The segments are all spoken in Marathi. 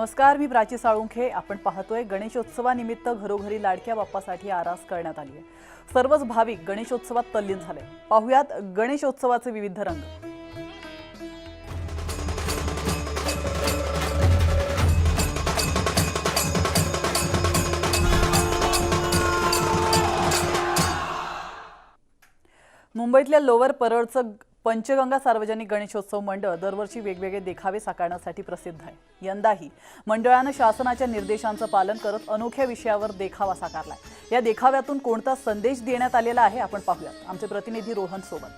नमस्कार, मी प्राची साळुंखे. आपण पाहतोय गणेशोत्सवानिमित्त घरोघरी लाडक्या बाप्पासाठी आरास करण्यात आली आहे. सर्वच भाविक गणेशोत्सवात तल्लीन झाले. पाहुयात गणेशोत्सवाचे विविध रंग. मुंबईतल्या लोअर परळचं पंचगंगा सार्वजनिक गणेशोत्सव मंडळ दरवर्षी वेगवेगळे देखावे साकारण्यासाठी प्रसिद्ध आहे. यंदाही मंडळानं शासनाच्या निर्देशांचं पालन करत अनोख्या विषयावर देखावा साकारलाय. या देखाव्यातून कोणता संदेश देण्यात आलेला आहे आपण पाहूयात आमचे प्रतिनिधी रोहन सोबत.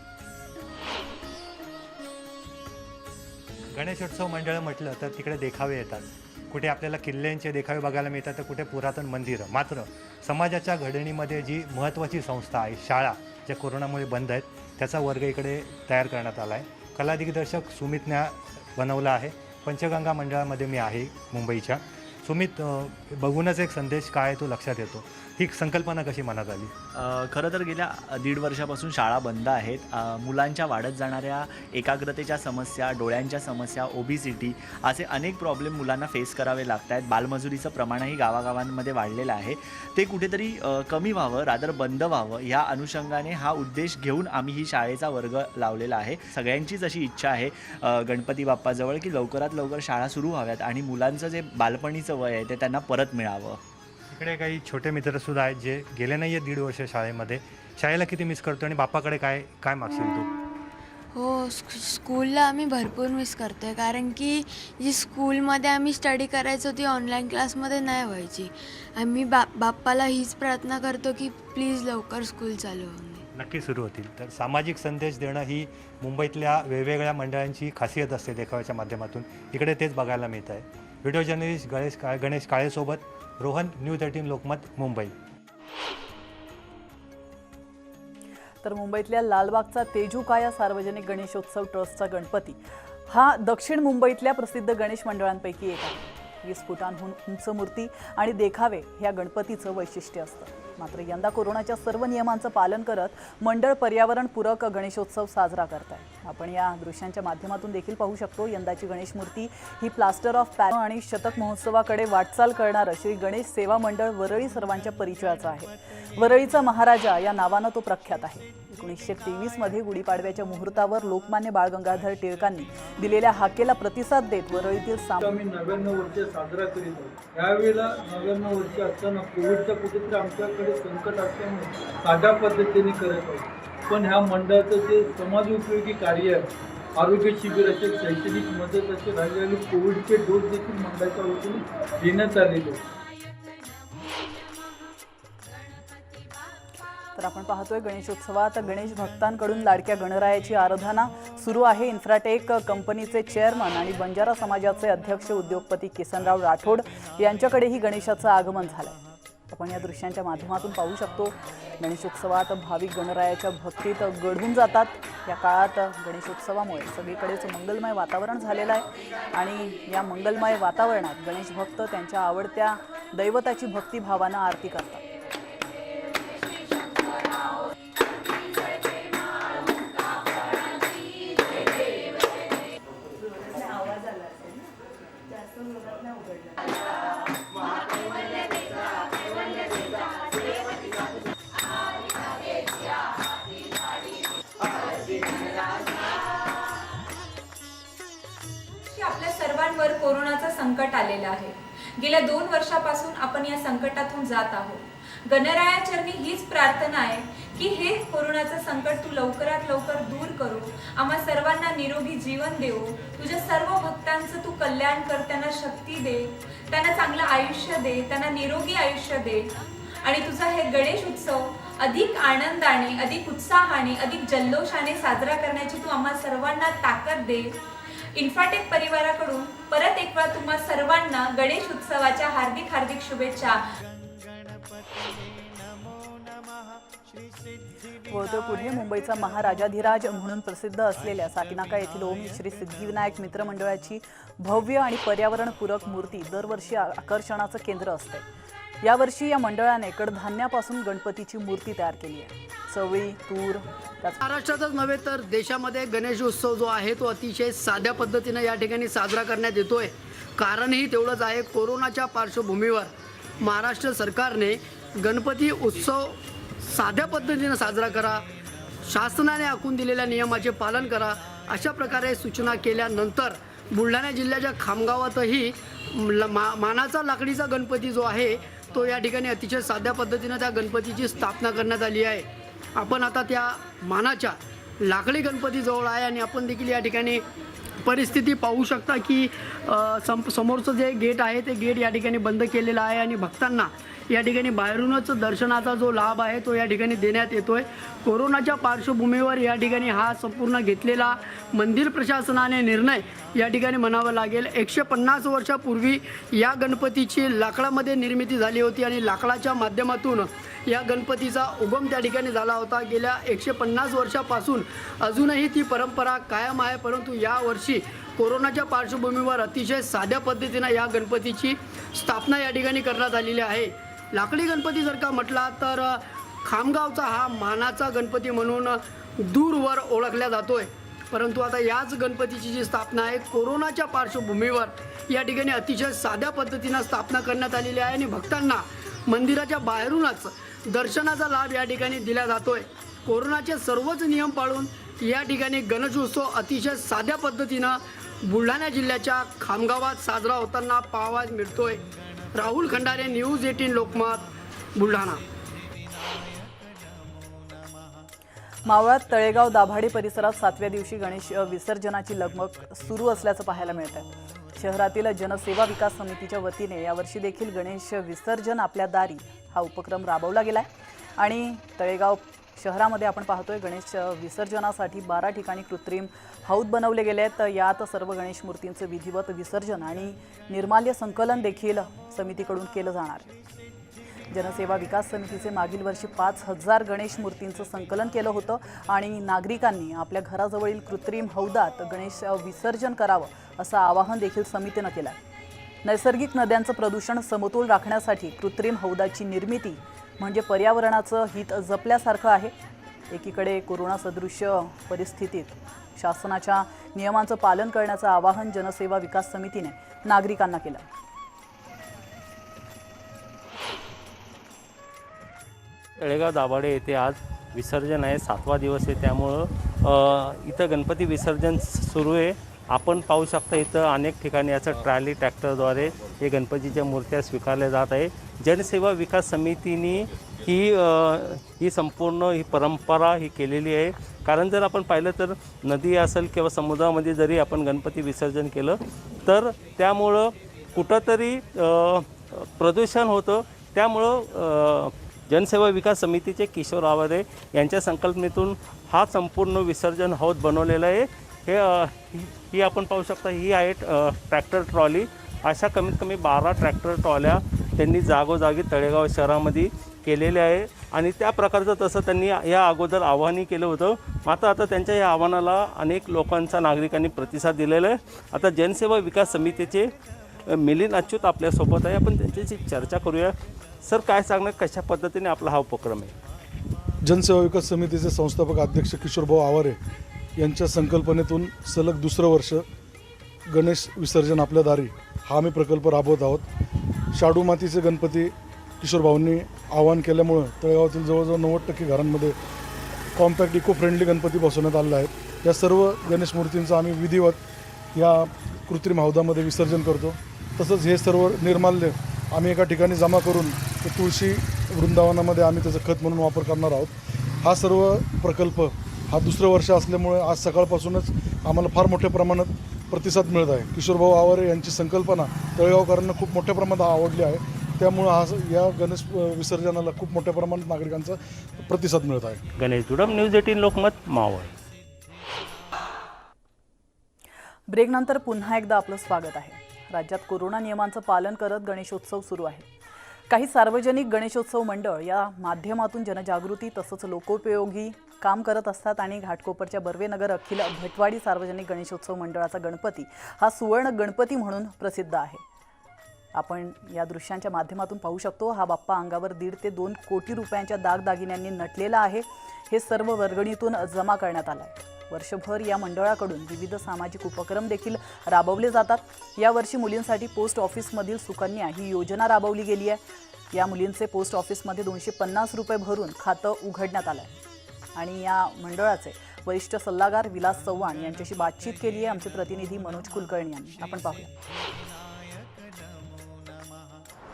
गणेशोत्सव मंडळ म्हटलं तर तिकडे देखावे येतात. कुठे आपल्याला किल्ल्यांचे देखावे बघायला मिळतात तर कुठे पुरातन मंदिरं. मात्र समाजाच्या घडणीमध्ये जी महत्त्वाची संस्था आहे, शाळा, ज्या कोरोनामुळे बंद आहेत, त्याचा वर्ग इकडे तयार करण्यात आला आहे. कला दिग्दर्शक सुमितने बनवला आहे. पंचगंगा मंडळामध्ये मी आहे मुंबईच्या. सुमित, बघूनच एक संदेश काय तो लक्षात येतो. ही संकल्पना कशी मनात आली? खरं तर गेल्या 1.5 वर्षापासून शाळा बंद आहेत. मुलांच्या वाढत जाणाऱ्या एकाग्रतेच्या समस्या, डोळ्यांच्या समस्या, ओबेसिटी असे अनेक प्रॉब्लेम मुलांना फेस करावे लागत आहेत. बालमजुरीचं प्रमाणही गावागावांमध्ये वाढलेलं आहे. ते कुठेतरी कमी व्हावं, रादर बंद व्हावं, या अनुषंगाने हा उद्देश घेऊन आम्ही ही शाळेचा वर्ग लावलेला आहे. सगळ्यांचीच अशी इच्छा आहे गणपती बाप्पाजवळ की लवकरात लवकर शाळा सुरू व्हाव्यात आणि मुलांचं जे बालपणीचं वय आहे ते त्यांना परत मिळावं. इकडे काही छोटे मित्रसुद्धा आहेत जे गेले नाही आहेत 1.5 वर्ष शाळेमध्ये. शाळेला किती मिस करतो आणि बाप्पाकडे काय काय मागशील तू? हो, स्कूलला आम्ही भरपूर मिस करतो आहे, कारण की जी स्कूलमध्ये आम्ही स्टडी करायचो ती ऑनलाईन क्लासमध्ये नाही व्हायची. आम्ही बाप्पाला हीच प्रार्थना करतो की प्लीज लवकर स्कूल चालू होऊन दे. नक्की सुरू होतील. तर सामाजिक संदेश देणं ही मुंबईतल्या वेगवेगळ्या मंडळांची खासियत असते देखाव्याच्या माध्यमातून. इकडे तेच बघायला मिळत आहे. व्हिडिओ जर्नलिस्ट गणेश काळेसोबत रोहन, न्यूज 18 लोकमत, मुंबई. तर मुंबईतल्या लालबागचा तेजूकाया सार्वजनिक गणेशोत्सव ट्रस्टचा गणपती हा दक्षिण मुंबईतल्या प्रसिद्ध गणेश मंडळांपैकी एक आहे. 20 फुटांहून उंच मूर्ती आणि देखावे ह्या गणपतीचं वैशिष्ट्य असतं. मात्र यंदा कोरोनाच्या सर्व नियमांचं पालन करत मंडळ पर्यावरणपूरक गणेशोत्सव साजरा करत आहे. आपण या दृश्यांच्या माध्यमातून देखील पाहू शकतो. यंदाची गणेश मूर्ती ही प्लास्टर ऑफ पॅरिस आणि शतक महोत्सवाकडे वाटचाल करणारं श्री गणेश सेवा मंडळ वरळी सर्वांच्या परिचयाचं आहे. वरळीचा महाराजा या नावानं तो प्रख्यात आहे. 1923 मध्ये गुढीपाडव्याच्या मुहूर्तावर लोकमान्य बाळ गंगाधर टिळकांनी दिलेल्या हाकेला प्रतिसाद देत वरळीतील आम्ही 99 वर्ष साजरा करीत आहोत. यावेळेला 99 वर्ष असताना कोविडचं कुठेतरी आमच्याकडे संकट असल्यामुळे साध्या पद्धतीने करत आहोत. पण ह्या मंडळाचं जे समाज उपयोगी कार्य आहे, आरोग्य शिबिर असेल, शैक्षणिक मदत असेल, राहिलेले कोविडचे डोस देखील मंडळाच्या वतीने देण्यात आलेले. तर आपण पाहतोय गणेशोत्सवात गणेश भक्तांकडून लाडक्या गणरायाची आराधना सुरू आहे. इन्फ्राटेक कंपनीचे चेअरमन आणि बंजारा समाजाचे अध्यक्ष उद्योगपती किसनराव राठोड यांच्याकडेही गणेशाचं आगमन झालंय. आपण या दृश्यांच्या माध्यमातून पाहू शकतो. गणेशोत्सवात भाविक गणरायाच्या भक्तीत गढून जातात. या काळात गणेशोत्सवामुळे सगळीकडेच मंगलमय वातावरण झालेलं आहे आणि या मंगलमय वातावरणात गणेश भक्त त्यांच्या आवडत्या दैवताची भक्तिभावानं आरती करतात. आपल्या सर्वांवर कोरोनाचं संकट आलेलं आहे. गेल्या 2 वर्षापासून आपण या संकटातून जात आहोत. गणरायाचरणी हीच प्रार्थना आहे की हे कोरोनाचं संकट तू लवकरात लवकर दूर करू, आम्हा सर्वांना निरोगी जीवन देऊ, तुझ्या सर्व भक्तांचं तू कल्याण कर, त्यांना शक्ती दे, त्यांना चांगलं आयुष्य दे, त्यांना निरोगी आयुष्य दे आणि तुझा हे गणेश उत्सव अधिक आनंदाने, अधिक उत्साहाने, अधिक जल्लोषाने साजरा करण्याची तू आम्हा सर्वांना ताकद दे. इन्फ्राटेक परिवाराकडून परत एक वेळा तुम्हा सर्वांना गणेश उत्सवाच्या हार्दिक हार्दिक शुभेच्छा. वळतोय पुढे मुंबईचा महाराजाधिराज म्हणून प्रसिद्ध असलेल्या साकीनाका येथील ओम श्री सिद्धिविनायक मित्र मंडळाची भव्य आणि पर्यावरणपूरक मूर्ती दरवर्षी आकर्षणाचं केंद्र असते. यावर्षी या मंडळाने कडधान्यापासून गणपतीची मूर्ती तयार केली आहे. चवळी, तूर. महाराष्ट्रातच नव्हे तर देशामध्ये गणेश उत्सव जो आहे तो अतिशय साध्या पद्धतीने या ठिकाणी साजरा करण्यात येतोय. कारणही तेवढंच आहे. कोरोनाच्या पार्श्वभूमीवर महाराष्ट्र सरकारने गणपती उत्सव साध्या पद्धतीनं साजरा करा, शासनाने आखून दिलेल्या नियमाचे पालन करा, अशा प्रकारे सूचना केल्यानंतर बुलढाणा जिल्ह्याच्या खामगावातही मानाचा लाकडीचा गणपती जो आहे तो या ठिकाणी अतिशय साध्या पद्धतीनं त्या गणपतीची स्थापना करण्यात आली आहे. आपण आता त्या मानाच्या लाकडी गणपतीजवळ आहे आणि आपण देखील या ठिकाणी परिस्थिती पाहू शकता की समोरचं जे गेट आहे ते गेट या ठिकाणी बंद केलेलं आहे आणि भक्तांना या ठिकाणी बाहेरूनच दर्शनाचा जो लाभ आहे तो या ठिकाणी देण्यात येतोय. कोरोनाच्या पार्श्वभूमीवर या ठिकाणी हा संपूर्ण घेतलेला मंदिर प्रशासनाने निर्णय या ठिकाणी म्हणावा लागेल. 150 वर्षापूर्वी या गणपतीची लाकडामध्ये निर्मिती झाली होती आणि लाकडाच्या माध्यमातून या गणपतीचा उगम त्या ठिकाणी झाला होता. गेल्या 150 वर्षापासून अजूनही ती परंपरा कायम आहे, परंतु यावर्षी कोरोनाच्या पार्श्वभूमीवर अतिशय साध्या पद्धतीनं या गणपतीची स्थापना या ठिकाणी करण्यात आलेली आहे. लाकडी गणपती जर का म्हटला तर खामगावचा हा मानाचा गणपती म्हणून दूरवर ओळखला जातोय, परंतु आता याच गणपतीची जी स्थापना आहे कोरोनाच्या पार्श्वभूमीवर या ठिकाणी अतिशय साध्या पद्धतीनं स्थापना करण्यात आलेली आहे आणि भक्तांना मंदिराच्या बाहेरूनच दर्शनाचा लाभ या ठिकाणी दिला जातोय. कोरोनाचे सर्वच नियम पाळून या ठिकाणी गणेशोत्सव अतिशय साध्या पद्धतीनं बुलढाणा जिल्ह्याच्या खामगावात साजरा होताना पाहावयास मिळतोय. राहुल खंडारे, न्यूज 18 लोकमत, बुलढाणा. मावळात तळेगाव दाभाडे परिसरात 7व्या दिवशी गणेश विसर्जनाची लगबग सुरू असल्याचं पाहायला मिळत आहे. शहरातील जनसेवा विकास समितीच्या वतीने यावर्षी देखील गणेश विसर्जन आपल्या दारी हा उपक्रम राबवला गेलाय आणि तळेगाव शहरामध्ये आपण पाहतोय गणेश विसर्जनासाठी 12 ठिकाणी कृत्रिम हौद बनवले गेले आहेत. यात सर्व गणेश मूर्तींचे विधिवत विसर्जन आणि निर्माल्य संकलन देखील समितीकडून केलं जाणार आहे. जनसेवा विकास समितीचे मागील वर्षी 5000 गणेश मूर्तींचं संकलन केलं होतं आणि नागरिकांनी आपल्या घराजवळील कृत्रिम हौदात गणेश विसर्जन करावं असं आवाहन देखील समितीनं केलं आहे. नैसर्गिक नद्यांचं प्रदूषण समतोल राखण्यासाठी कृत्रिम हौदाची निर्मिती म्हणजे पर्यावरणाचं हित जपल्यासारखं आहे. एकीकडे कोरोना सदृश्य परिस्थितीत शासनाच्या नियमांचं पालन करण्याचं आवाहन जनसेवा विकास समितीने नागरिकांना केलं. तळेगाव दाभाडे येथे आज विसर्जन आहे, 7वा दिवस आहे, त्यामुळं इथं गणपती विसर्जन सुरू आहे. आपण पाहू शकता इथं अनेक ठिकाणी याचं ट्रॅली ट्रॅक्टरद्वारे हे गणपतीच्या मूर्त्या स्वीकारल्या जात आहे. जनसेवा विकास समितीने ही संपूर्ण ही परंपरा ही केलेली आहे. कारण जर आपण पाहिलं तर नदी असेल किंवा समुद्रामध्ये जरी आपण गणपती विसर्जन केलं तर त्यामुळं कुठंतरी प्रदूषण होतं. त्यामुळं जनसेवा विकास समितीचे किशोर आवारे यांच्या संकल्पनेतून हा संपूर्ण विसर्जन हौद बनवलेला आहे. ही आपण पाहू शकता ही आहे ट्रॅक्टर ट्रॉली. अशा कमीत कमी 12 ट्रॅक्टर ट्रॉल्या त्यांनी जागोजागी तळेगाव शहरामध्ये केलेल्या आहे आणि त्या प्रकारचं तसं त्यांनी या अगोदर आव्हानही केलं होतं. मात्र आता त्यांच्या या आव्हानाला अनेक लोकांचा नागरिकांनी प्रतिसाद दिलेला आहे. आता जनसेवा विकास समितीचे मिलिंद अच्युत आपल्यासोबत आहे, आपण त्यांच्याशी चर्चा करूया. सर, काय सांगणार, कशा पद्धतीने आपला हा उपक्रम आहे? जनसेवा विकास समितीचे संस्थापक अध्यक्ष किशोरभाऊ आवारे यांच्या संकल्पनेतून सलग दुसरं वर्ष गणेश विसर्जन आपल्या दारी हा आम्ही प्रकल्प राबवत आहोत. शाडू मातीचे गणपती किशोरभाऊंनी आवाहन केल्यामुळं तळेगावातील जवळजवळ 90% घरांमध्ये कॉम्पॅक्ट इको फ्रेंडली गणपती बसवण्यात आलेले आहेत. या सर्व गणेश मूर्तींचं आम्ही विधिवत या कृत्रिम हौदामध्ये विसर्जन करतो. तसंच हे सर्व निर्माल्य आम्ही एका ठिकाणी जमा करून ते तुळशी वृंदावनामध्ये आम्ही त्याचं खत म्हणून वापर करणार आहोत. हा सर्व प्रकल्प हा दुसरं वर्ष असल्यामुळे आज सकाळपासूनच आम्हाला फार मोठ्या प्रमाणात प्रतिसाद मिळत आहे. किशोरभाऊ आवारे यांची संकल्पना तळेगावकरांना खूप मोठ्या प्रमाणात आवडली आहे. त्यामुळं या गणेश विसर्जनाला खूप मोठ्या प्रमाणात नागरिकांचा प्रतिसाद मिळत आहे. गणेश दुडम, न्यूज 18 लोकमत, मावळ. ब्रेकनंतर पुन्हा एकदा आपलं स्वागत आहे. राज्यात कोरोना नियमांचं पालन करत गणेशोत्सव सुरू आहे. काही सार्वजनिक गणेशोत्सव मंडळ या माध्यमातून जनजागृती तसंच लोकोपयोगी काम करत असतात आणि घाटकोपरच्या बर्वेनगर अखिल भटवाडी सार्वजनिक गणेशोत्सव मंडळाचा गणपती हा सुवर्ण गणपती म्हणून प्रसिद्ध आहे. आपण या दृश्यांच्या माध्यमातून पाहू शकतो. हा बाप्पा अंगावर 1.5 ते 2 कोटी रुपयांच्या दागदागिन्यांनी नटलेला आहे. हे सर्व वर्गणीतून जमा करण्यात आलं आहे. वर्षभर या मंडळाकडून विविध सामाजिक उपक्रम देखील राबवले जातात। यावर्षी मुलींसाठी पोस्ट ऑफिसमधील सुकन्या ही योजना राबवली गेली आहे। या मुलींचे पोस्ट ऑफिसमध्ये 250 रुपये भरून खातं उघडण्यात आलं आहे आणि या मंडळाचे वरिष्ठ सल्लागार विलास चव्हाण यांच्याशी बातचीत केली आहे आमचे प्रतिनिधी मनोज कुलकर्णी यांनी। आपण पाहूया।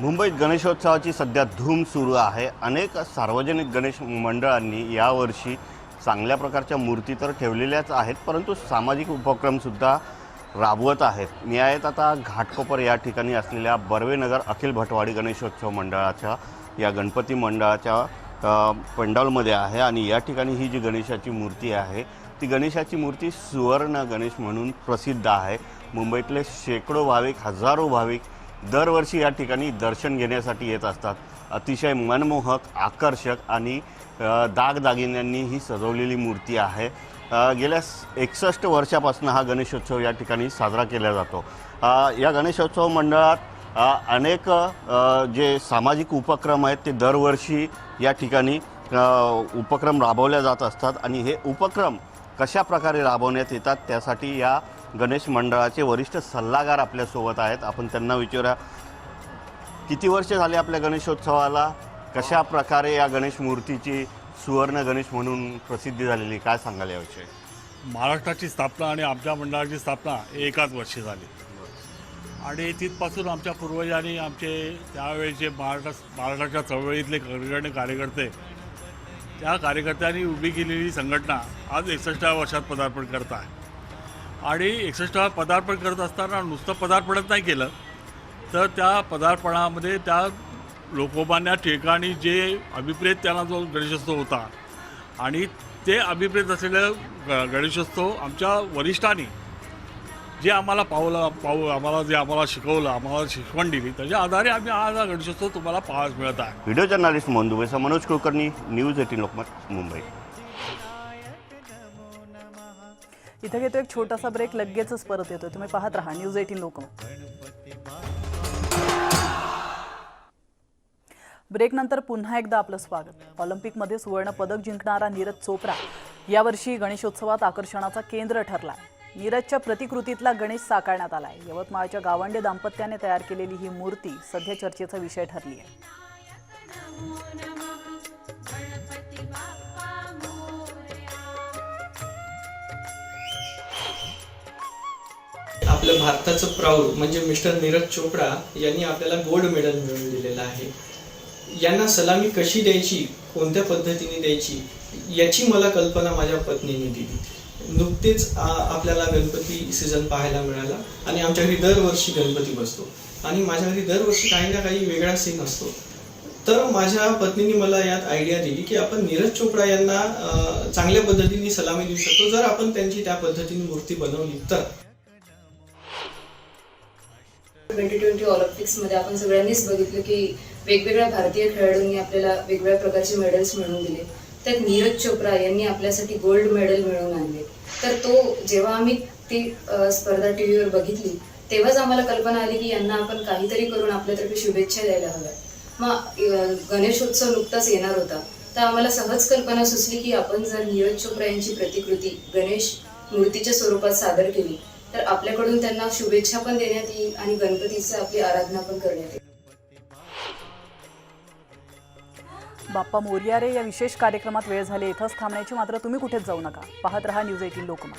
मुंबईत गणेशोत्सवाची सध्या धूम सुरू आहे। अनेक सार्वजनिक गणेश मंडळांनी यावर्षी चांगल्या प्रकारच्या मूर्ती तर ठेवलेल्याच आहेत, परंतु सामाजिक उपक्रमसुद्धा राबवत आहेत। मी आहेत आता घाटकोपर या ठिकाणी असलेल्या बर्वेनगर अखिल भटवाडी गणेशोत्सव मंडळाच्या या गणपती मंडळाच्या पंडालमध्ये आहे आणि या ठिकाणी ही जी गणेशाची मूर्ती आहे ती गणेशाची मूर्ती सुवर्ण गणेश म्हणून प्रसिद्ध आहे। मुंबईतले शेकडो भाविक, हजारो भाविक दरवर्षी या ठिकाणी दर्शन घेण्यासाठी येत असतात। अतिशय मनमोहक, आकर्षक आणि दागदागिन्यांनी ही सजवलेली मूर्ती आहे। गेल्या 61 वर्षापासून हा गणेशोत्सव या ठिकाणी साजरा केला जातो। या गणेशोत्सव मंडळात अनेक जे सामाजिक उपक्रम आहेत ते दरवर्षी या ठिकाणी उपक्रम राबवले जात असतात आणि हे उपक्रम कशा प्रकारे राबवण्यात येतात त्यासाठी या गणेश मंडळाचे वरिष्ठ सल्लागार आपल्यासोबत आहेत। आपण त्यांना विचारूया, किती वर्ष झाले आपल्या गणेशोत्सवाला, कशा प्रकारे या गणेश मूर्तीची सुवर्ण गणेश म्हणून प्रसिद्धी झालेली, काय सांगाल याविषयी? महाराष्ट्राची स्थापना आणि आमच्या मंडळाची स्थापना एकाच वर्षी झाली आणि तिथपासून आमच्या पूर्वजांनी आमचे त्यावेळेचे महाराष्ट्राच्या चळवळीतले अग्रगण्य कार्यकर्ते, त्या कार्यकर्त्यांनी उभी केलेली संघटना आज 61व्या वर्षात पदार्पण करत आहे आणि 61 पदार्पण करत असताना नुसतं पदार्पणच नाही केलं तर त्या पदार्पणामध्ये त्या लोकोमान्य ठिकाणी जे अभिप्रेत त्यांना जो गणेशोत्सव होता आणि ते अभिप्रेत असलेलं गणेशोत्सव आमच्या वरिष्ठांनी जे आम्हाला आम्हाला शिकवलं, आम्हाला शिकवण दिली, त्याच्या आधारे आम्ही आज हा गणेशोत्सव तुम्हाला पाहायला मिळत आहे। व्हिडिओ जर्नलिस्ट मंदुबेचा मनोज कुलकर्णी, न्यूज 18 लोकमत, मुंबई। इथे घेतो एक छोटासा ब्रेक, लगेचच परत येतोय। तुम्ही पाहत राहा न्यूज 18 लोकमत। ब्रेक नंतर पुन्हा एकदा आपलं स्वागत। ऑलिम्पिकमध्ये सुवर्ण पदक जिंकणारा नीरज चोप्रा यावर्षी गणेशोत्सवात आकर्षणाचा केंद्र ठरलाय। नीरजच्या प्रतिकृतीतला गणेश साकारण्यात आलाय। यवतमाळच्या गावंडे दाम्पत्याने तयार केलेली ही मूर्ती सध्या चर्चेचा विषय ठरली आहे। आपल्या भारताचं प्राऊड म्हणजे मिस्टर नीरज चोपडा यांनी आपल्याला गोल्ड मेडल मिळवून दिलेलं आहे। यांना सलामी कशी द्यायची, कोणत्या पद्धतीने द्यायची याची मला कल्पना माझ्या पत्नीने दिली। नुकतेच आपल्याला गणपती सीझन पाहायला मिळाला आणि आमच्या घरी दरवर्षी गणपती बसतो आणि माझ्या घरी दरवर्षी काही ना काही वेगळा सीन असतो। तर माझ्या पत्नीने मला यात आयडिया दिली की आपण नीरज चोपडा यांना चांगल्या पद्धतीने सलामी देऊ शकतो जर आपण त्यांची त्या पद्धतीने मूर्ती बनवली तर। 2020 ऑलिम्पिक्समध्ये आपण सगळ्यांनीच बघितलं की वेगवेगळ्या भारतीय खेळाडूंनी आपल्याला वेगवेगळ्या प्रकारचे मेडल्स मिळवून दिले। त्यात नीरज चोप्रा यांनी आपल्यासाठी गोल्ड मेडल मिळवून आणले। तर तो जेव्हा आम्ही ती स्पर्धा टीव्हीवर बघितली तेव्हाच आम्हाला कल्पना आली की यांना आपण काहीतरी करून आपल्यातर्फे शुभेच्छा द्यायला हव्या। मग गणेशोत्सव नुकताच येणार होता तर आम्हाला सहज कल्पना सुचली की आपण जर नीरज चोप्रा यांची प्रतिकृती गणेश मूर्तीच्या स्वरूपात सादर केली तर आपल्याकडून त्यांना शुभेच्छा पण देण्यात येईल आणि गणपतीचं आपली आराधना पण करण्यात येईल। बाप्पा मोरया रे या विशेष कार्यक्रमात वेळ झाली, इथंच थांबण्याची, मात्र तुम्ही कुठेच जाऊ नका। पाहत रहा न्यूज 18 लोकमत।